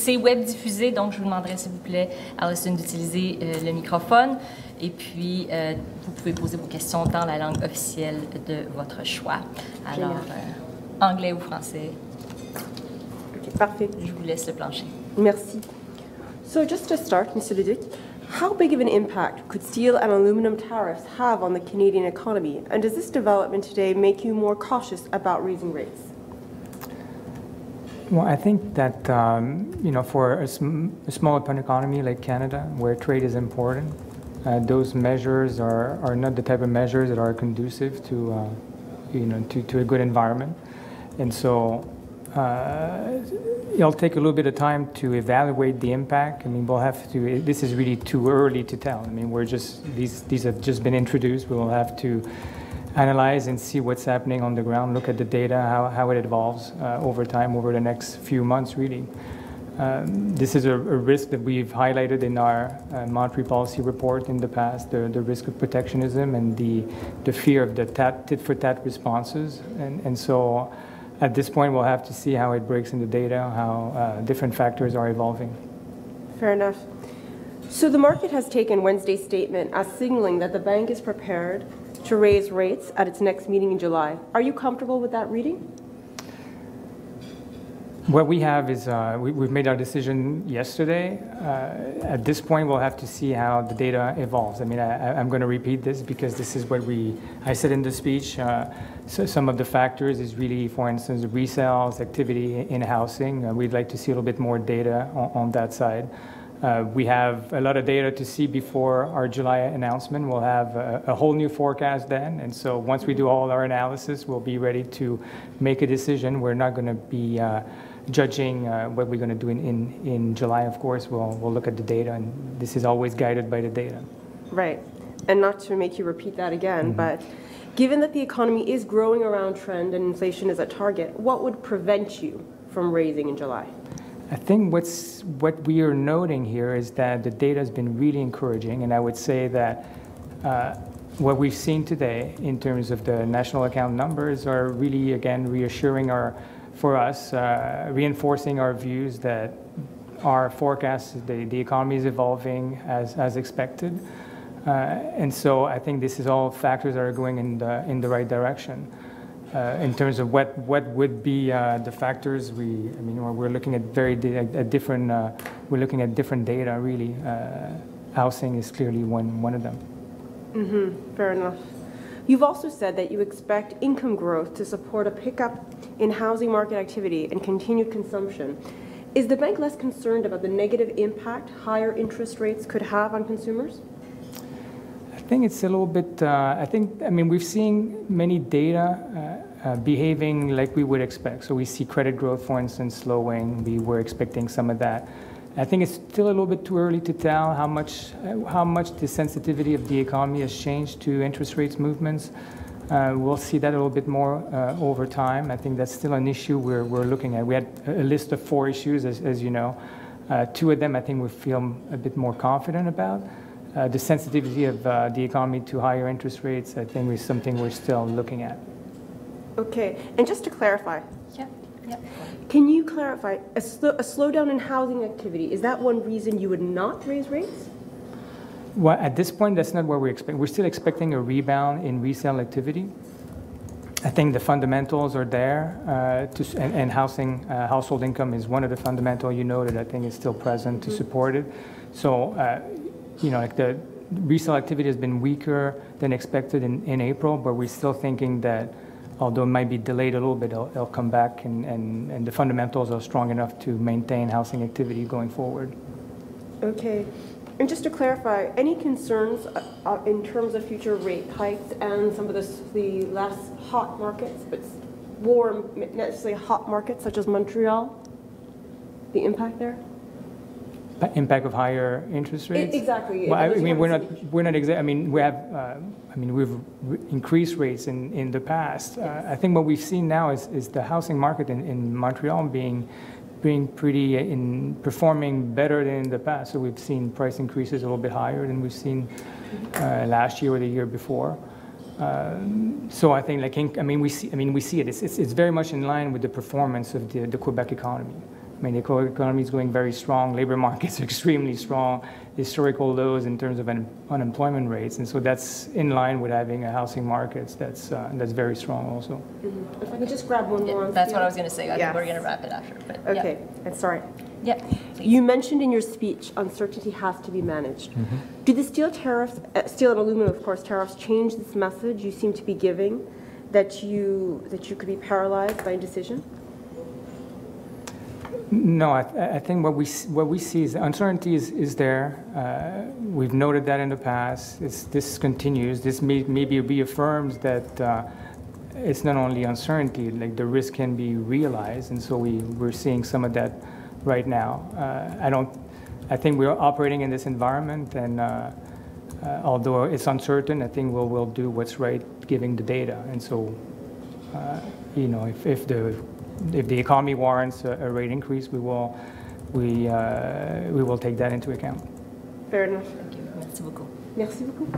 c'est web diffusé, donc je vous demanderai s'il vous plaît, Alison, d'utiliser le microphone. Et puis, vous pouvez poser vos questions dans la langue officielle de votre choix. Alors, anglais ou français. OK, parfait. Je vous laisse le plancher. Merci. So just to start, Mr. Leduc, how big of an impact could steel and aluminum tariffs have on the Canadian economy? And does this development today make you more cautious about raising rates? Well, I think that, for a small open economy like Canada, where trade is important, those measures are not the type of measures that are conducive to a good environment. And so it'll take a little bit of time to evaluate the impact. I mean, we'll have to, this is really too early to tell. I mean, these have just been introduced. We'll have to analyze and see what's happening on the ground, look at the data, how it evolves over time, over the next few months, really. This is a risk that we've highlighted in our monetary policy report in the past, the risk of protectionism and the fear of the tit-for-tat responses. And so at this point, we'll have to see how it breaks in the data, how different factors are evolving. Fair enough. So the market has taken Wednesday's statement as signaling that the bank is prepared to raise rates at its next meeting in July. Are you comfortable with that reading? What we have is we've made our decision yesterday. At this point, we'll have to see how the data evolves. I mean, I'm going to repeat this because this is what I said in the speech. So some of the factors is really, for instance, the resales, activity in housing. We'd like to see a little bit more data on that side. We have a lot of data to see before our July announcement. We'll have a whole new forecast then. And so once we do all our analysis, we'll be ready to make a decision. We're not going to be judging what we're going to do in July, of course. We'll look at the data, and this is always guided by the data. Right. And not to make you repeat that again, but given that the economy is growing around trend and inflation is at target, what would prevent you from raising in July? I think what we are noting here is that the data has been really encouraging, and I would say that what we've seen today in terms of the national account numbers are really, again, reassuring for us, reinforcing our views that our forecasts, the economy is evolving as expected. And so I think this is all factors that are going in the right direction. In terms of what would be the factors, we're looking at different data really. Housing is clearly one of them. Mm-hmm. Fair enough. You've also said that you expect income growth to support a pickup in housing market activity and continued consumption. Is the bank less concerned about the negative impact higher interest rates could have on consumers? I think it's a little bit, we've seen many data behaving like we would expect. So we see credit growth, for instance, slowing. We were expecting some of that. I think it's still a little bit too early to tell how much the sensitivity of the economy has changed to interest rates movements. We'll see that a little bit more over time. I think that's still an issue we're looking at. We had a list of 4 issues, as you know. 2 of them I think we feel a bit more confident about. The sensitivity of the economy to higher interest rates, I think, is something we're still looking at. Okay, and just to clarify. Yeah. Can you clarify, a slowdown in housing activity, is that one reason you would not raise rates? Well, at this point, that's not what we're expecting. We're still expecting a rebound in resale activity. I think the fundamentals are there, and household income is one of the fundamentals you noted. I think is still present to support it. So, the resale activity has been weaker than expected in April, but we're still thinking that although it might be delayed a little bit, it'll come back, and the fundamentals are strong enough to maintain housing activity going forward. Okay. And just to clarify, any concerns in terms of future rate hikes and some of the less hot markets, but warm, not necessarily hot markets such as Montreal, the impact there? Impact of higher interest rates? Exactly. Well, we've increased rates in the past. I think what we've seen now is the housing market in Montreal being performing better than in the past. So we've seen price increases a little bit higher than we've seen last year or the year before. So I think we see it. It's very much in line with the performance of the Quebec economy. I mean, the economy is going very strong. Labor markets are extremely strong. Historical lows in terms of unemployment rates, and so that's in line with having a housing market that's very strong also. Mm-hmm. If I could just grab one more. That's what I was going to say. I think we're going to wrap it after. But, okay, that's sorry. Yeah. You mentioned in your speech uncertainty has to be managed. Mm-hmm. Do the steel tariffs, steel and aluminum, of course, tariffs change this message you seem to be giving that you could be paralyzed by indecision? No, I think what we see is uncertainty is there. We've noted that in the past. This continues. This maybe reaffirms that it's not only uncertainty, like the risk can be realized, and so we're seeing some of that right now. I think we're operating in this environment, and although it's uncertain, I think we'll do what's right, given the data. And so, if the economy warrants a rate increase, we will take that into account. Fair enough. Thank you. Merci beaucoup. Merci beaucoup.